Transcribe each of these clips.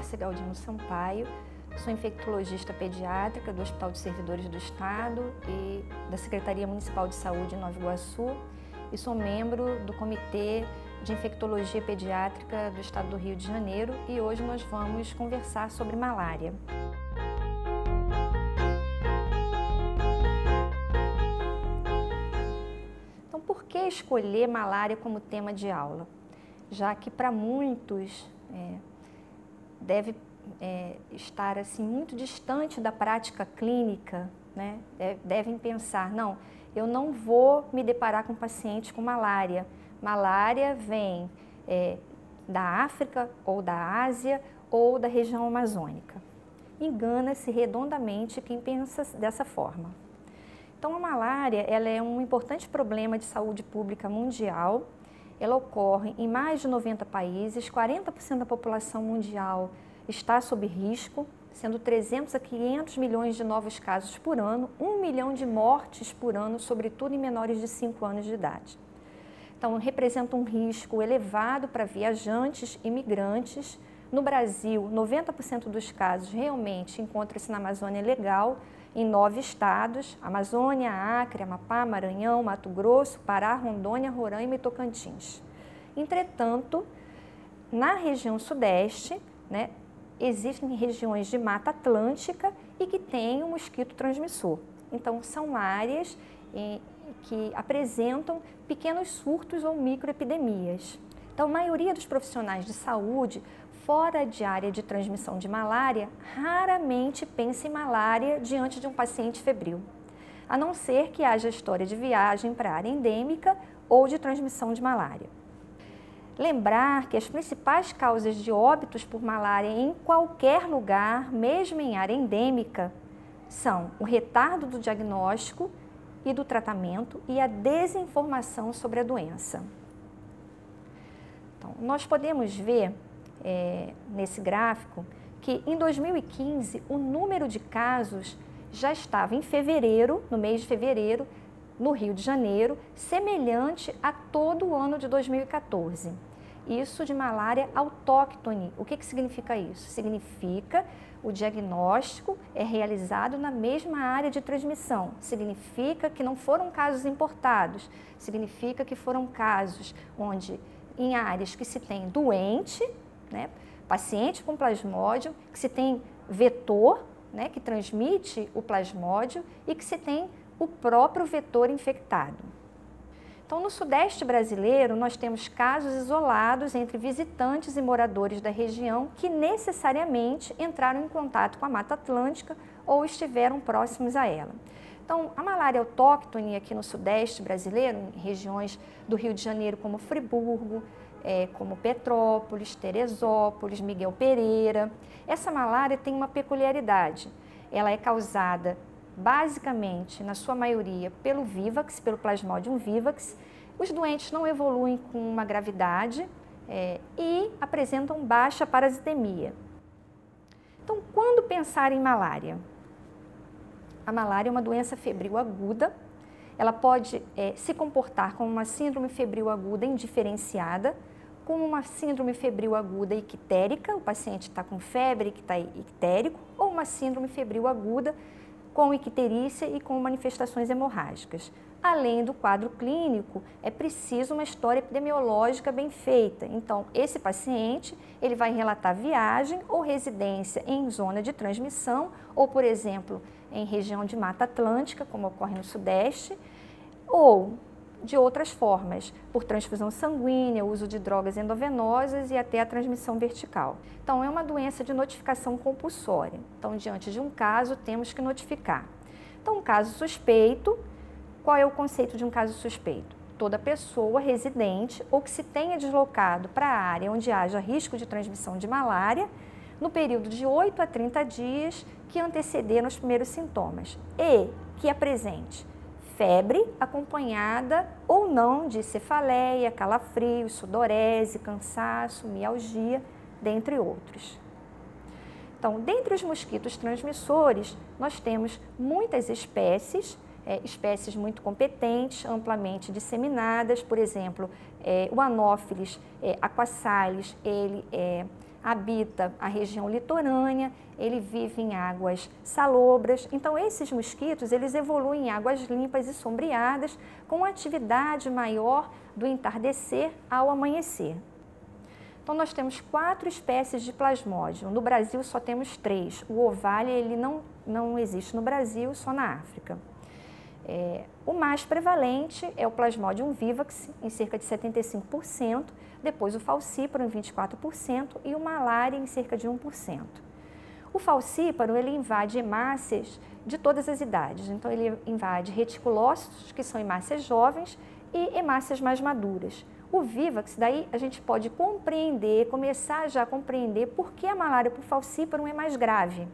Márcia Galdino Sampaio, sou infectologista pediátrica do Hospital de Servidores do Estado e da Secretaria Municipal de Saúde de Nova Iguaçu e sou membro do Comitê de Infectologia Pediátrica do Estado do Rio de Janeiro e hoje nós vamos conversar sobre malária. Então, por que escolher malária como tema de aula? Já que para muitos deve estar assim, muito distante da prática clínica, né? Devem pensar, não, eu não vou me deparar com pacientes com malária. Malária vem da África ou da Ásia ou da região amazônica. Engana-se redondamente quem pensa dessa forma. Então, a malária ela é um importante problema de saúde pública mundial. Ela ocorre em mais de 90 países, 40% da população mundial está sob risco, sendo 300 a 500 milhões de novos casos por ano, 1 milhão de mortes por ano, sobretudo em menores de 5 anos de idade. Então, representa um risco elevado para viajantes e migrantes. No Brasil, 90% dos casos realmente encontram-se na Amazônia Legal, em 9 estados, Amazônia, Acre, Amapá, Maranhão, Mato Grosso, Pará, Rondônia, Roraima e Tocantins. Entretanto, na região sudeste, né, existem regiões de Mata Atlântica e que têm um mosquito transmissor. Então, são áreas que apresentam pequenos surtos ou microepidemias. Então, a maioria dos profissionais de saúde fora de área de transmissão de malária, raramente pensa em malária diante de um paciente febril, a não ser que haja história de viagem para a área endêmica ou de transmissão de malária. Lembrar que as principais causas de óbitos por malária em qualquer lugar, mesmo em área endêmica, são o retardo do diagnóstico e do tratamento e a desinformação sobre a doença. Então, nós podemos ver nesse gráfico que em 2015 o número de casos já estava em fevereiro, no mês de fevereiro, no Rio de Janeiro, semelhante a todo o ano de 2014. Isso de malária autóctone. O que significa isso? Significa o diagnóstico é realizado na mesma área de transmissão. Significa que não foram casos importados. Significa que foram casos onde em áreas que se tem doente, né, paciente com plasmódio, que se tem vetor, né, que transmite o plasmódio e que se tem o próprio vetor infectado. Então, no sudeste brasileiro, nós temos casos isolados entre visitantes e moradores da região que necessariamente entraram em contato com a Mata Atlântica ou estiveram próximos a ela. Então, a malária autóctone aqui no sudeste brasileiro, em regiões do Rio de Janeiro como Friburgo, como Petrópolis, Teresópolis, Miguel Pereira. Essa malária tem uma peculiaridade. Ela é causada basicamente, na sua maioria, pelo Vivax, pelo Plasmodium vivax. Os doentes não evoluem com uma gravidade e apresentam baixa parasitemia. Então, quando pensar em malária? A malária é uma doença febril aguda. Ela pode se comportar como uma síndrome febril aguda indiferenciada, como uma síndrome febril aguda ictérica, o paciente está com febre que está ictérico, ou uma síndrome febril aguda com icterícia e com manifestações hemorrágicas. Além do quadro clínico, é preciso uma história epidemiológica bem feita. Então, esse paciente ele vai relatar viagem ou residência em zona de transmissão, ou, por exemplo, em região de Mata Atlântica, como ocorre no Sudeste, ou de outras formas, por transfusão sanguínea, uso de drogas endovenosas e até a transmissão vertical. Então, é uma doença de notificação compulsória. Então, diante de um caso, temos que notificar. Então, um caso suspeito, qual é o conceito de um caso suspeito? Toda pessoa residente ou que se tenha deslocado para a área onde haja risco de transmissão de malária, no período de 8 a 30 dias que antecederam os primeiros sintomas e que apresente febre acompanhada ou não de cefaleia, calafrio, sudorese, cansaço, mialgia, dentre outros. Então, dentre os mosquitos transmissores, nós temos muitas espécies, espécies muito competentes, amplamente disseminadas, por exemplo, o Anopheles aquasalis, ele é habita a região litorânea, ele vive em águas salobras. Então, esses mosquitos, eles evoluem em águas limpas e sombreadas, com atividade maior do entardecer ao amanhecer. Então, nós temos 4 espécies de Plasmodium. No Brasil, só temos 3. O Ovalia, ele não existe no Brasil, só na África. O mais prevalente é o Plasmodium vivax, em cerca de 75%, depois o Falciparum, em 24%, e o Malaria, em cerca de 1%. O Falciparum, ele invade hemácias de todas as idades. Então, ele invade reticulócitos, que são hemácias jovens, e hemácias mais maduras. O Vivax, daí a gente pode começar já a compreender por que a malária por Falciparum é mais grave.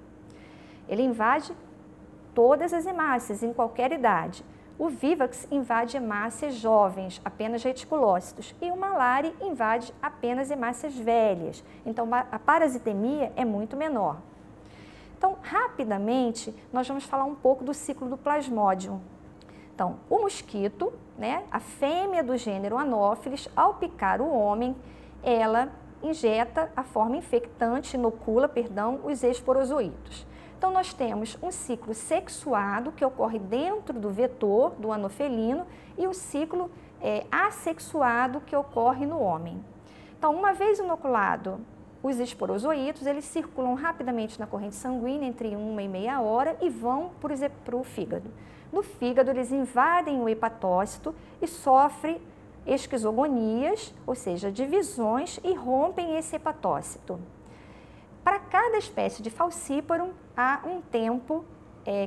Ele invade todas as hemácias, em qualquer idade. O Vivax invade hemácias jovens, apenas reticulócitos, e o Malaria invade apenas hemácias velhas. Então, a parasitemia é muito menor. Então, rapidamente, nós vamos falar um pouco do ciclo do Plasmodium. Então, o mosquito, né, a fêmea do gênero Anopheles, ao picar o homem, ela injeta a forma infectante, inocula, os esporozoítos. Então, nós temos um ciclo sexuado que ocorre dentro do vetor, do anofelino, e o ciclo assexuado que ocorre no homem. Então, uma vez inoculado os esporozoítos, eles circulam rapidamente na corrente sanguínea entre 1 e meia hora e vão para o fígado. No fígado, eles invadem o hepatócito e sofrem esquizogonias, ou seja, divisões, e rompem esse hepatócito. Para cada espécie de Falciparum, há um tempo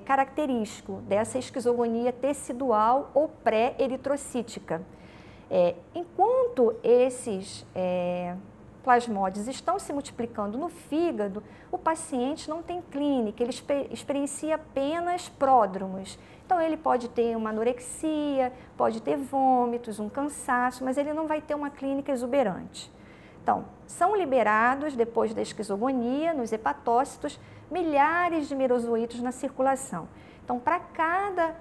característico dessa esquizogonia tecidual ou pré-eritrocítica. Enquanto esses plasmódios estão se multiplicando no fígado, o paciente não tem clínica, ele experiencia apenas pródromos. Então, ele pode ter uma anorexia, pode ter vômitos, um cansaço, mas ele não vai ter uma clínica exuberante. Então, são liberados, depois da esquizogonia, nos hepatócitos, milhares de merozoítos na circulação. Então, para cada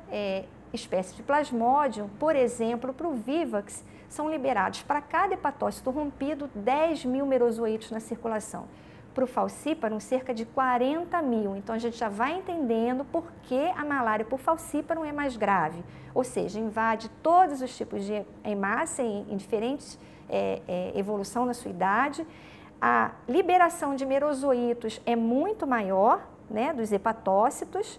espécie de Plasmodium, por exemplo, para o Vivax, são liberados para cada hepatócito rompido 10.000 merozoítos na circulação. Para o Falciparum, cerca de 40.000. Então, a gente já vai entendendo por que a malária por Falciparum é mais grave. Ou seja, invade todos os tipos de hemácia em diferentes evolução na sua idade. A liberação de merozoítos é muito maior, né, dos hepatócitos.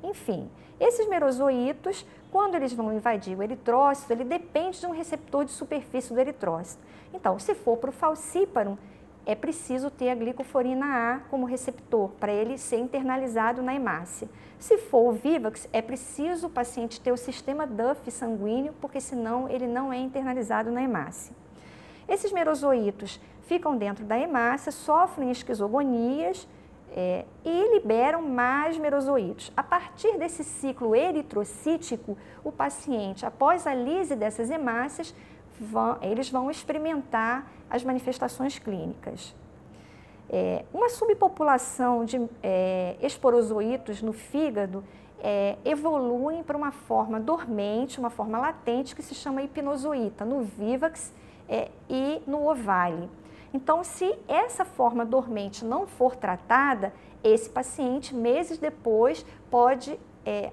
Enfim, esses merozoítos, quando eles vão invadir o eritrócito, ele depende de um receptor de superfície do eritrócito. Então, se for para o Falciparum, é preciso ter a glicoforina A como receptor, para ele ser internalizado na hemácia. Se for o Vivax, é preciso o paciente ter o sistema Duff sanguíneo, porque senão ele não é internalizado na hemácia. Esses merozoítos ficam dentro da hemácia, sofrem esquizogonias e liberam mais merozoítos. A partir desse ciclo eritrocítico, o paciente, após a lise dessas hemácias, eles vão experimentar as manifestações clínicas. Uma subpopulação de esporozoítos no fígado evoluem para uma forma dormente, uma forma latente, que se chama hipnozoíta, no Vivax e no Ovalia. Então, se essa forma dormente não for tratada, esse paciente, meses depois, pode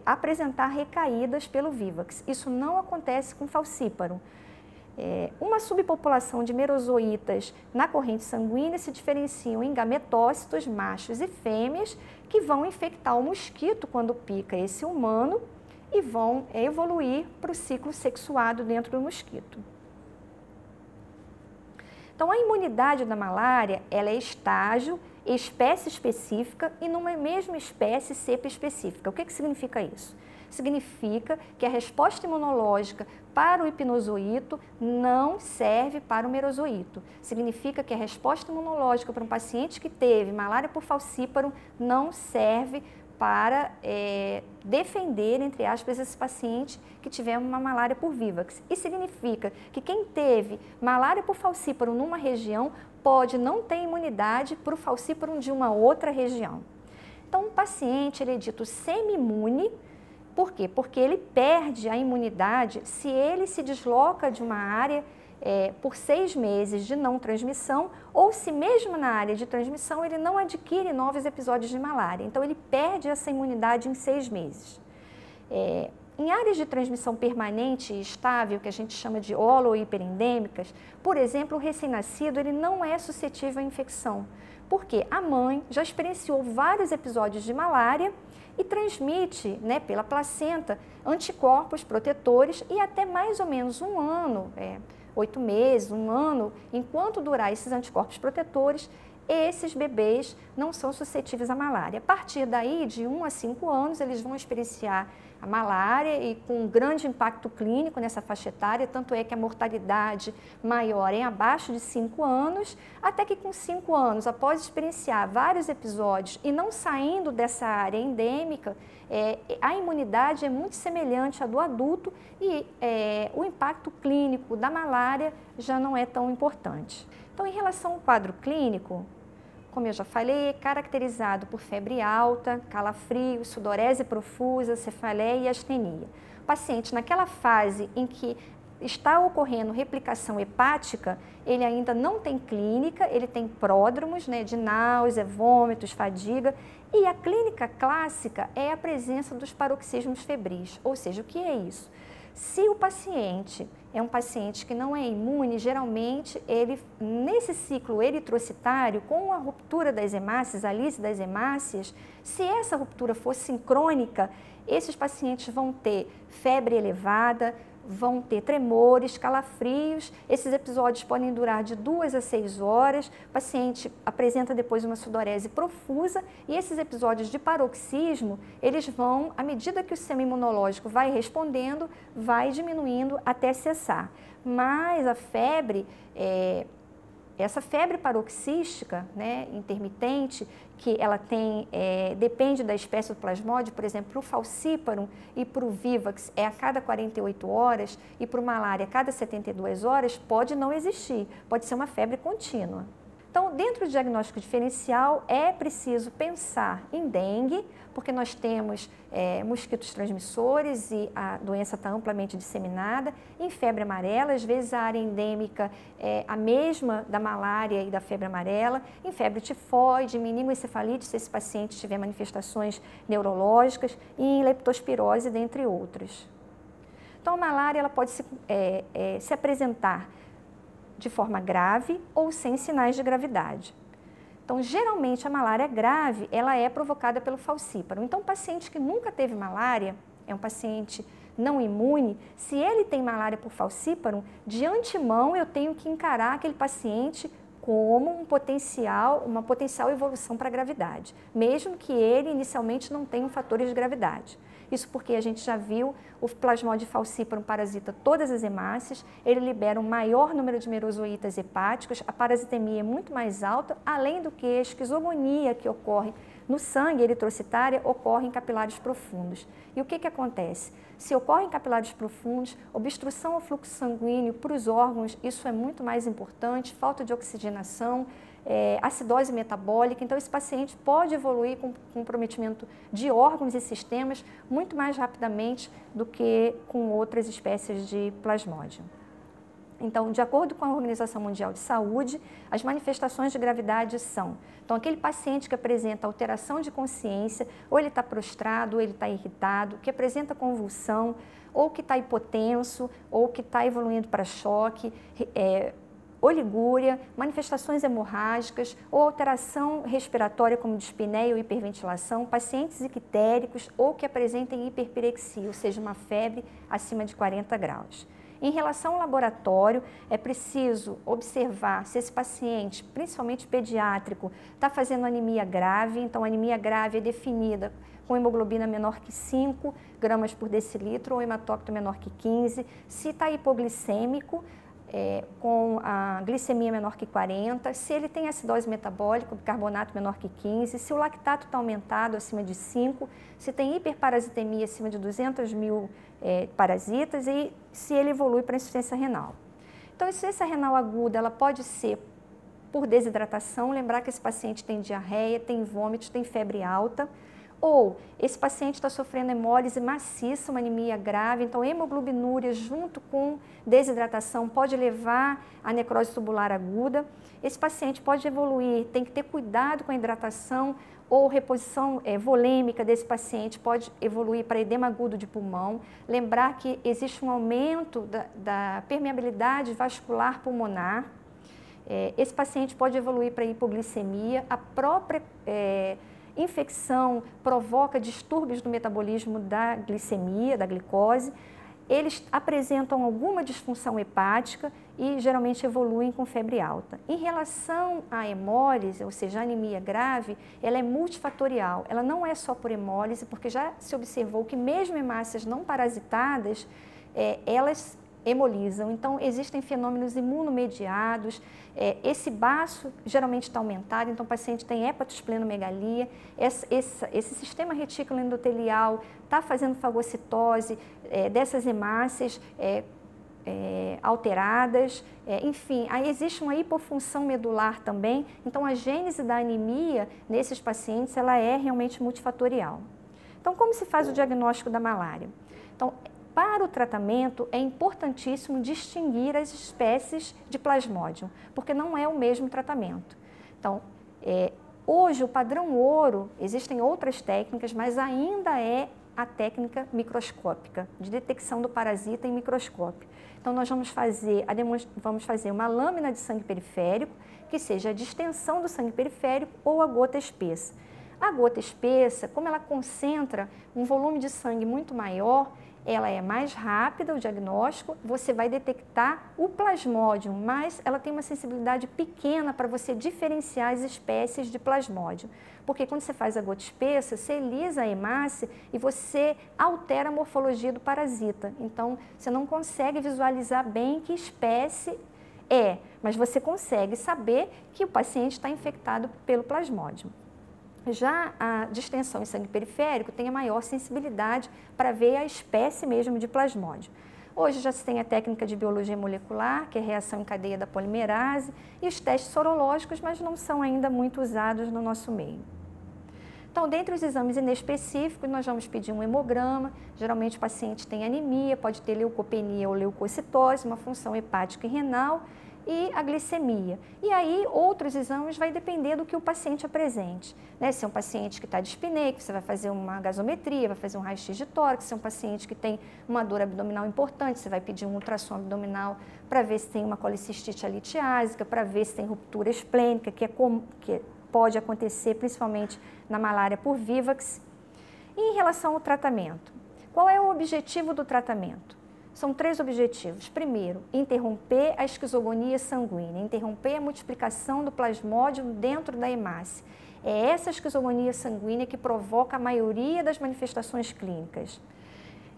apresentar recaídas pelo Vivax. Isso não acontece com Falciparum. Uma subpopulação de merozoítas na corrente sanguínea se diferenciam em gametócitos, machos e fêmeas, que vão infectar o mosquito quando pica esse humano e vão evoluir para o ciclo sexuado dentro do mosquito. Então, a imunidade da malária, ela é estágio, espécie específica e numa mesma espécie cepa específica. O que significa isso? Significa que a resposta imunológica para o hipnozoíto não serve para o merozoíto. Significa que a resposta imunológica para um paciente que teve malária por Falciparum não serve para defender, entre aspas, esse paciente que tiver uma malária por Vivax. E significa que quem teve malária por Falciparum numa região pode não ter imunidade para o Falciparum de uma outra região. Então, o paciente ele é dito semi-imune. Por quê? Porque ele perde a imunidade se ele se desloca de uma área por 6 meses de não transmissão, ou se mesmo na área de transmissão ele não adquire novos episódios de malária. Então ele perde essa imunidade em 6 meses. Em áreas de transmissão permanente e estável, que a gente chama de holo ou hiperendêmicas, por exemplo, o recém-nascido ele não é suscetível à infecção, porque a mãe já experienciou vários episódios de malária e transmite, né, pela placenta anticorpos protetores e até mais ou menos um ano, 8 meses, um ano, enquanto durar esses anticorpos protetores, esses bebês não são suscetíveis à malária. A partir daí, de 1 a 5 anos, eles vão experienciar a malária e com um grande impacto clínico nessa faixa etária, tanto é que a mortalidade maior é abaixo de 5 anos, até que com 5 anos, após experienciar vários episódios e não saindo dessa área endêmica, a imunidade é muito semelhante à do adulto e o impacto clínico da malária já não é tão importante. Então, em relação ao quadro clínico, como eu já falei, é caracterizado por febre alta, calafrio, sudorese profusa, cefaleia e astenia. O paciente, naquela fase em que está ocorrendo replicação hepática, ele ainda não tem clínica, ele tem pródromos, né, de náusea, vômitos, fadiga, e a clínica clássica é a presença dos paroxismos febris, ou seja, o que é isso? Se o paciente é um paciente que não é imune, geralmente ele, nesse ciclo eritrocitário, com a ruptura das hemácias, a lise das hemácias, se essa ruptura fosse sincrônica, esses pacientes vão ter febre elevada, vão ter tremores, calafrios, esses episódios podem durar de 2 a 6 horas, o paciente apresenta depois uma sudorese profusa e esses episódios de paroxismo, eles vão, à medida que o sistema imunológico vai respondendo, vai diminuindo até cessar. Mas a febre, essa febre paroxística, né, intermitente, que ela tem, depende da espécie do plasmódio, por exemplo, para o falciparum e para o vivax é a cada 48 horas e para o malária a cada 72 horas, pode não existir, pode ser uma febre contínua. Então, dentro do diagnóstico diferencial, é preciso pensar em dengue, porque nós temos mosquitos transmissores e a doença está amplamente disseminada. Em febre amarela, às vezes a área endêmica é a mesma da malária e da febre amarela. Em febre tifoide, meningoencefalite, se esse paciente tiver manifestações neurológicas, e em leptospirose, dentre outras. Então, a malária ela pode se apresentar de forma grave ou sem sinais de gravidade. Então, geralmente, a malária grave, ela é provocada pelo falciparum. Então, o paciente que nunca teve malária, é um paciente não imune, se ele tem malária por falciparum, de antemão eu tenho que encarar aquele paciente como uma potencial evolução para a gravidade, mesmo que ele inicialmente não tenha fatores de gravidade. Isso porque a gente já viu o Plasmodium falciparum parasita todas as hemácias, ele libera um maior número de merozoítas hepáticos, a parasitemia é muito mais alta, além do que a esquizogonia que ocorre no sangue eritrocitária ocorre em capilares profundos. E o que acontece? Se ocorre em capilares profundos, obstrução ao fluxo sanguíneo para os órgãos, isso é muito mais importante, falta de oxigenação, acidose metabólica, então esse paciente pode evoluir com comprometimento de órgãos e sistemas muito mais rapidamente do que com outras espécies de Plasmodium. Então, de acordo com a Organização Mundial de Saúde, as manifestações de gravidade são, então, aquele paciente que apresenta alteração de consciência, ou ele está prostrado, ou ele está irritado, que apresenta convulsão, ou que está hipotenso, ou que está evoluindo para choque, oligúria, manifestações hemorrágicas ou alteração respiratória como dispneia ou hiperventilação, pacientes ictéricos ou que apresentem hiperpirexia, ou seja, uma febre acima de 40 graus. Em relação ao laboratório, é preciso observar se esse paciente, principalmente pediátrico, está fazendo anemia grave. Então, a anemia grave é definida com hemoglobina menor que 5 gramas por decilitro ou hematócrito menor que 15. Se está hipoglicêmico, com a glicemia menor que 40, se ele tem acidose metabólica, bicarbonato menor que 15, se o lactato está aumentado acima de 5, se tem hiperparasitemia acima de 200 mil parasitas e se ele evolui para insuficiência renal. Então, a insuficiência renal aguda ela pode ser por desidratação, lembrar que esse paciente tem diarreia, tem vômitos, tem febre alta, Ou esse paciente está sofrendo hemólise maciça, uma anemia grave, então hemoglobinúria junto com desidratação pode levar à necrose tubular aguda. Esse paciente pode evoluir, tem que ter cuidado com a hidratação ou reposição volêmica desse paciente pode evoluir para edema agudo de pulmão. Lembrar que existe um aumento da permeabilidade vascular pulmonar. Esse paciente pode evoluir para hipoglicemia. A própria infecção provoca distúrbios no metabolismo da glicemia, da glicose. Eles apresentam alguma disfunção hepática e geralmente evoluem com febre alta. Em relação à hemólise, ou seja, a anemia grave, ela é multifatorial. Ela não é só por hemólise, porque já se observou que mesmo hemácias não parasitadas, elas hemolizam. Então, existem fenômenos imunomediados, esse baço geralmente está aumentado, então o paciente tem hepatosplenomegalia, esse sistema retículo endotelial está fazendo fagocitose dessas hemácias alteradas, enfim, aí existe uma hipofunção medular também, então a gênese da anemia nesses pacientes ela é realmente multifatorial. Então, como se faz o diagnóstico da malária? Então, para o tratamento, é importantíssimo distinguir as espécies de Plasmodium, porque não é o mesmo tratamento. Então, hoje, o padrão ouro, existem outras técnicas, mas ainda é a técnica microscópica, de detecção do parasita em microscópio. Então, nós vamos fazer uma lâmina de sangue periférico, que seja a distensão do sangue periférico ou a gota espessa. A gota espessa, como ela concentra um volume de sangue muito maior, ela é mais rápida, o diagnóstico, você vai detectar o Plasmodium, mas ela tem uma sensibilidade pequena para você diferenciar as espécies de Plasmodium. Porque quando você faz a gota espessa, você elisa a hemácia e você altera a morfologia do parasita. Então, você não consegue visualizar bem que espécie mas você consegue saber que o paciente está infectado pelo Plasmodium. Já a distensão em sangue periférico tem a maior sensibilidade para ver a espécie mesmo de Plasmodium. Hoje já se tem a técnica de biologia molecular, que é a reação em cadeia da polimerase, e os testes sorológicos, mas não são ainda muito usados no nosso meio. Então, dentre os exames inespecíficos, nós vamos pedir um hemograma. Geralmente o paciente tem anemia, pode ter leucopenia ou leucocitose, uma função hepática e renal, e a glicemia. E aí, outros exames vai depender do que o paciente apresente. Se é um paciente que está dispneico, você vai fazer uma gasometria, vai fazer um raio-x de tórax. Se é um paciente que tem uma dor abdominal importante, você vai pedir um ultrassom abdominal para ver se tem uma colicistite litiásica, para ver se tem ruptura esplênica, que pode acontecer principalmente na malária por Vivax. E em relação ao tratamento, qual é o objetivo do tratamento? São 3 objetivos. Primeiro, interromper a esquizogonia sanguínea, interromper a multiplicação do plasmódio dentro da hemácia. É essa esquizogonia sanguínea que provoca a maioria das manifestações clínicas.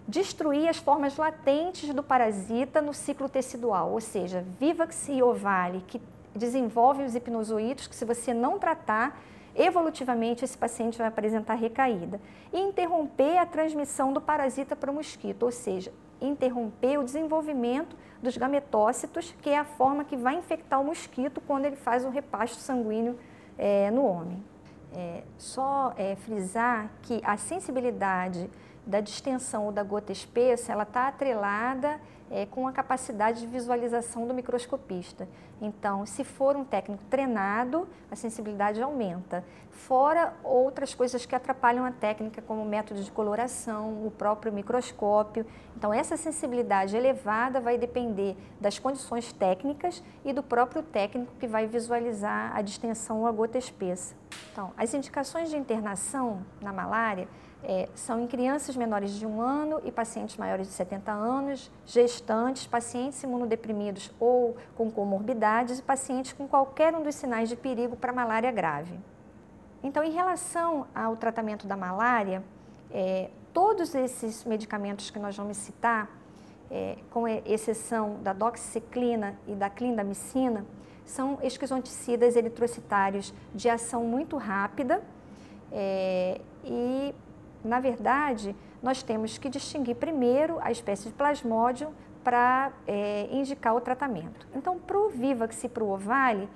Destruir as formas latentes do parasita no ciclo tecidual, ou seja, Vivax e Ovale, que desenvolvem os hipnozoítos, que se você não tratar, evolutivamente esse paciente vai apresentar recaída. E interromper a transmissão do parasita para o mosquito, ou seja, interromper o desenvolvimento dos gametócitos, que é a forma que vai infectar o mosquito quando ele faz o repasto sanguíneo no homem. Só frisar que a sensibilidade da distensão ou da gota espessa, ela está atrelada com a capacidade de visualização do microscopista. Então, se for um técnico treinado, a sensibilidade aumenta. Fora outras coisas que atrapalham a técnica, como o método de coloração, o próprio microscópio. Então, essa sensibilidade elevada vai depender das condições técnicas e do próprio técnico que vai visualizar a distensão ou a gota espessa. Então, as indicações de internação na malária são em crianças menores de 1 ano e pacientes maiores de 70 anos, gestantes, pacientes imunodeprimidos ou com comorbidades e pacientes com qualquer um dos sinais de perigo para malária grave. Então, em relação ao tratamento da malária, todos esses medicamentos que nós vamos citar, com exceção da doxiciclina e da clindamicina, são esquizonticidas eritrocitários de ação muito rápida e, na verdade, nós temos que distinguir primeiro a espécie de Plasmodium para indicar o tratamento. Então, para o Vivax e para o Ovale,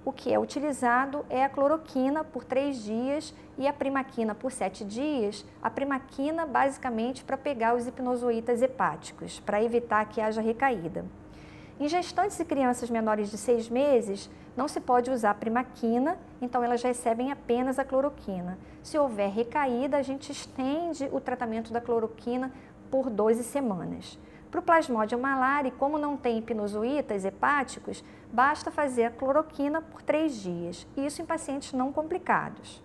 o que é utilizado é a cloroquina por 3 dias e a primaquina por 7 dias. A primaquina basicamente para pegar os hipnozoítas hepáticos, para evitar que haja recaída. Em gestantes e crianças menores de 6 meses, não se pode usar a primaquina, então elas recebem apenas a cloroquina. Se houver recaída, a gente estende o tratamento da cloroquina por 12 semanas. Para o Plasmodium malariae, como não tem hipnozoítas hepáticos, basta fazer a cloroquina por 3 dias, isso em pacientes não complicados.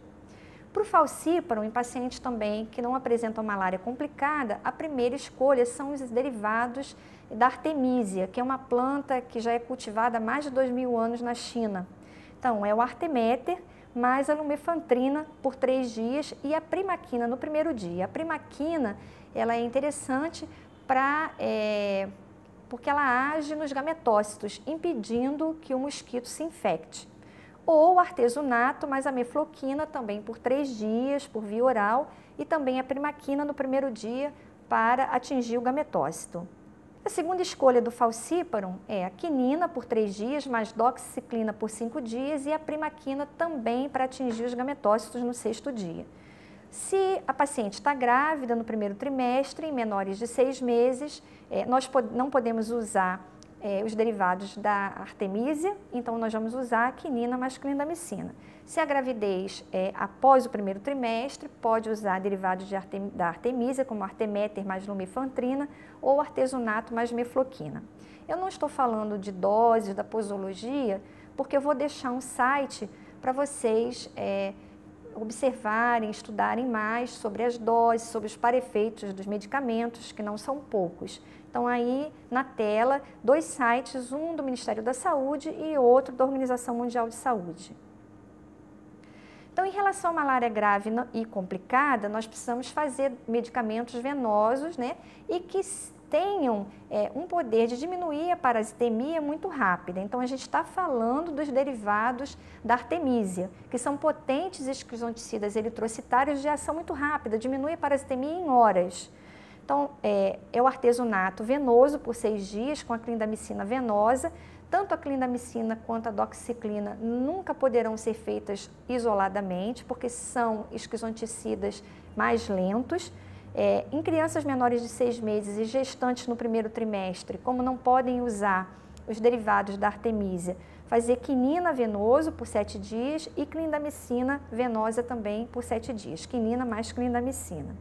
Para o falciparum, em pacientes também que não apresentam malária complicada, a primeira escolha são os derivados da artemisia, que é uma planta que já é cultivada há mais de 2.000 anos na China. Então, é o arteméter mais a lumefantrina por 3 dias e a primaquina no primeiro dia. A primaquina, ela é interessante porque ela age nos gametócitos, impedindo que o mosquito se infecte. Ou o artesunato mais a mefloquina também por 3 dias, por via oral, e também a primaquina no primeiro dia para atingir o gametócito. A segunda escolha do falciparum é a quinina por 3 dias, mais doxiciclina por 5 dias e a primaquina também para atingir os gametócitos no 6º dia. Se a paciente está grávida no primeiro trimestre, em menores de 6 meses, nós não podemos usar os derivados da artemisia, então nós vamos usar a quinina mais clindamicina. Se a gravidez é após o primeiro trimestre, pode usar derivados da artemisia, como arteméter mais lumefantrina ou artesunato mais mefloquina. Eu não estou falando de doses, da posologia, porque eu vou deixar um site para vocês observarem, estudarem mais sobre as doses, sobre os para-efeitos dos medicamentos, que não são poucos. Então, aí na tela, 2 sites, um do Ministério da Saúde e outro da Organização Mundial de Saúde. Então, em relação à malária grave e complicada, nós precisamos fazer medicamentos venosos, né, e que tenham um poder de diminuir a parasitemia muito rápida. Então, a gente está falando dos derivados da artemisia, que são potentes esquizonticidas eritrocitários de ação muito rápida, diminui a parasitemia em horas. Então, é o artesunato venoso por 6 dias com a clindamicina venosa. Tanto a clindamicina quanto a doxiciclina nunca poderão ser feitas isoladamente, porque são esquizonticidas mais lentos. Em crianças menores de 6 meses e gestantes no primeiro trimestre, como não podem usar os derivados da artemisia, fazer quinina venoso por 7 dias e clindamicina venosa também por 7 dias, quinina mais clindamicina.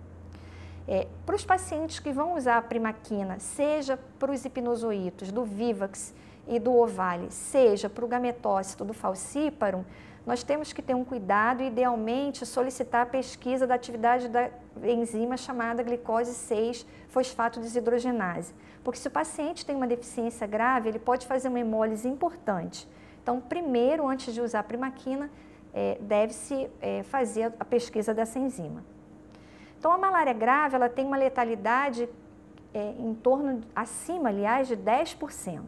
Para os pacientes que vão usar a primaquina, seja para os hipnozoítos do Vivax e do Ovale, seja para o gametócito do falciparum, nós temos que ter um cuidado e, idealmente, solicitar a pesquisa da atividade da enzima chamada glicose 6-fosfato desidrogenase. Porque se o paciente tem uma deficiência grave, ele pode fazer uma hemólise importante. Então, primeiro, antes de usar a primaquina, deve-se fazer a pesquisa dessa enzima. Então, a malária grave, ela tem uma letalidade acima, aliás, de 10%.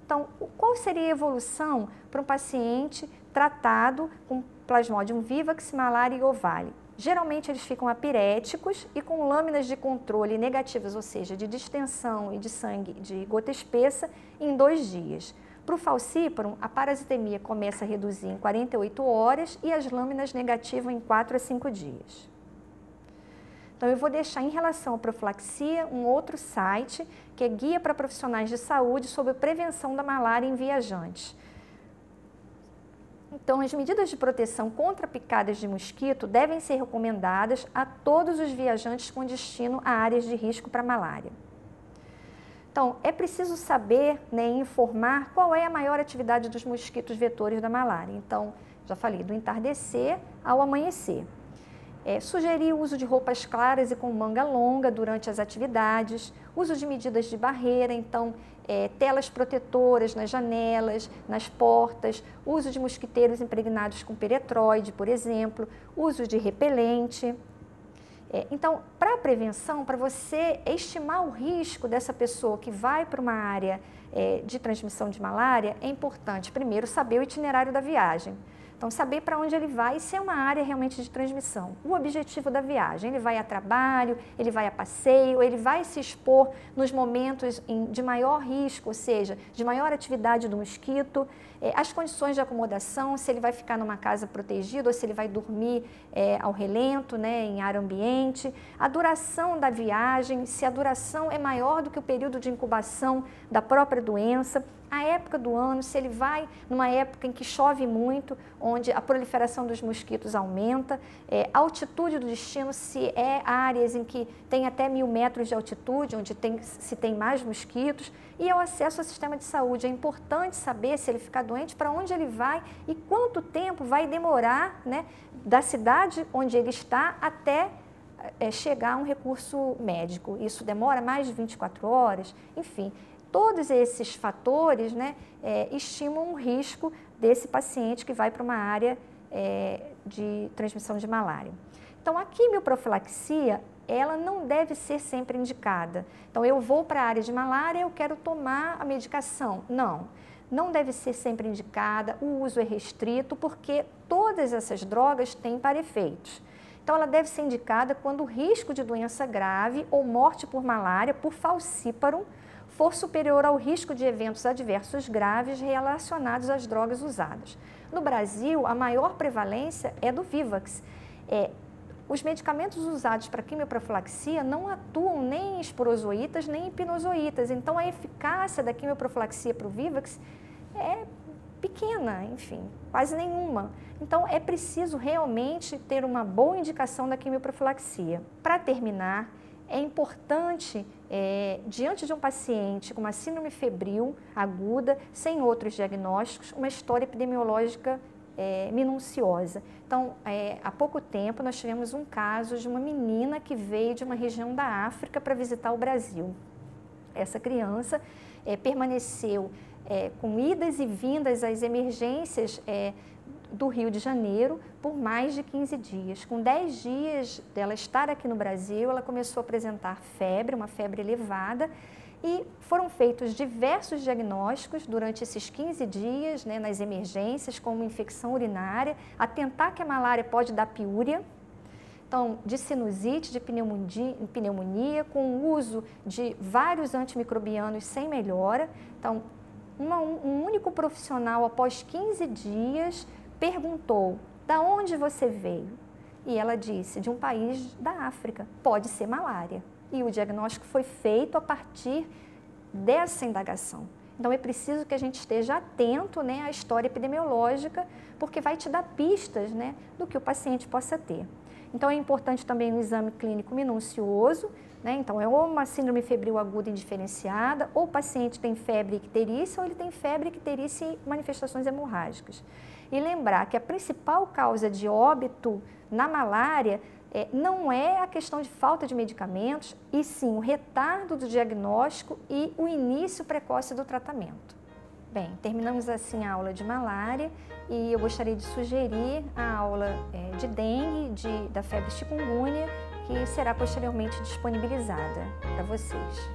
Então, qual seria a evolução para um paciente tratado com Plasmodium vivax, malária e Ovale? Geralmente eles ficam apiréticos e com lâminas de controle negativas, ou seja, de distensão e de sangue de gota espessa em 2 dias. Para o falciparum, a parasitemia começa a reduzir em 48 horas e as lâminas negativas em 4 a 5 dias. Então, eu vou deixar em relação à profilaxia um outro site, que é Guia para Profissionais de Saúde sobre prevenção da malária em viajantes. Então, as medidas de proteção contra picadas de mosquito devem ser recomendadas a todos os viajantes com destino a áreas de risco para malária. Então, é preciso saber, né, informar qual é a maior atividade dos mosquitos vetores da malária. Então, já falei, do entardecer ao amanhecer. Sugerir o uso de roupas claras e com manga longa durante as atividades, uso de medidas de barreira, então telas protetoras nas janelas, nas portas, uso de mosquiteiros impregnados com peretróide, por exemplo, uso de repelente. Então, para a prevenção, para você estimar o risco dessa pessoa que vai para uma área de transmissão de malária, é importante, primeiro, saber o itinerário da viagem. Então, saber para onde ele vai e se é uma área realmente de transmissão. O objetivo da viagem, ele vai a trabalho, ele vai a passeio, ele vai se expor nos momentos de maior risco, ou seja, de maior atividade do mosquito, as condições de acomodação, se ele vai ficar numa casa protegida ou se ele vai dormir ao relento, né, em ar ambiente, a duração da viagem, se a duração é maior do que o período de incubação da própria doença, a época do ano, se ele vai numa época em que chove muito, onde a proliferação dos mosquitos aumenta, a altitude do destino, se é áreas em que tem até 1000 metros de altitude, onde se tem mais mosquitos, e o acesso ao sistema de saúde. É importante saber, se ele ficar doente, para onde ele vai e quanto tempo vai demorar, né, da cidade onde ele está até chegar a um recurso médico. Isso demora mais de 24 horas, enfim. Todos esses fatores, né, estimam o risco desse paciente que vai para uma área de transmissão de malária. Então, a quimioprofilaxia, ela não deve ser sempre indicada. Então, eu vou para a área de malária, eu quero tomar a medicação. Não, não deve ser sempre indicada, o uso é restrito, porque todas essas drogas têm para-efeitos. Então, ela deve ser indicada quando o risco de doença grave ou morte por malária, por falciparum, for superior ao risco de eventos adversos graves relacionados às drogas usadas. No Brasil, a maior prevalência é do Vivax. Os medicamentos usados para quimioprofilaxia não atuam nem em esporozoítas nem em pinozoítas, então a eficácia da quimioprofilaxia para o Vivax é pequena, enfim, quase nenhuma. Então, é preciso realmente ter uma boa indicação da quimioprofilaxia. Para terminar, é importante, diante de um paciente com uma síndrome febril aguda, sem outros diagnósticos, uma história epidemiológica minuciosa. Então, há pouco tempo, nós tivemos um caso de uma menina que veio de uma região da África para visitar o Brasil. Essa criança permaneceu com idas e vindas às emergências do Rio de Janeiro por mais de 15 dias. Com 10 dias dela estar aqui no Brasil, ela começou a apresentar febre, uma febre elevada, e foram feitos diversos diagnósticos durante esses 15 dias, né, nas emergências, como infecção urinária, atentar que a malária pode dar piúria, então, de sinusite, de pneumonia, com o uso de vários antimicrobianos sem melhora. Então, um único profissional, após 15 dias, perguntou: da onde você veio? E ela disse: de um país da África, pode ser malária. E o diagnóstico foi feito a partir dessa indagação. Então, é preciso que a gente esteja atento, né, à história epidemiológica, porque vai te dar pistas, né, do que o paciente possa ter. Então, é importante também um exame clínico minucioso, né? Então, é ou uma síndrome febril aguda indiferenciada, ou o paciente tem febre e icterícia, ou ele tem febre, icterícia e manifestações hemorrágicas. E lembrar que a principal causa de óbito na malária não é a questão de falta de medicamentos, e sim o retardo do diagnóstico e o início precoce do tratamento. Bem, terminamos assim a aula de malária e eu gostaria de sugerir a aula de dengue, da febre chikungunya, que será posteriormente disponibilizada para vocês.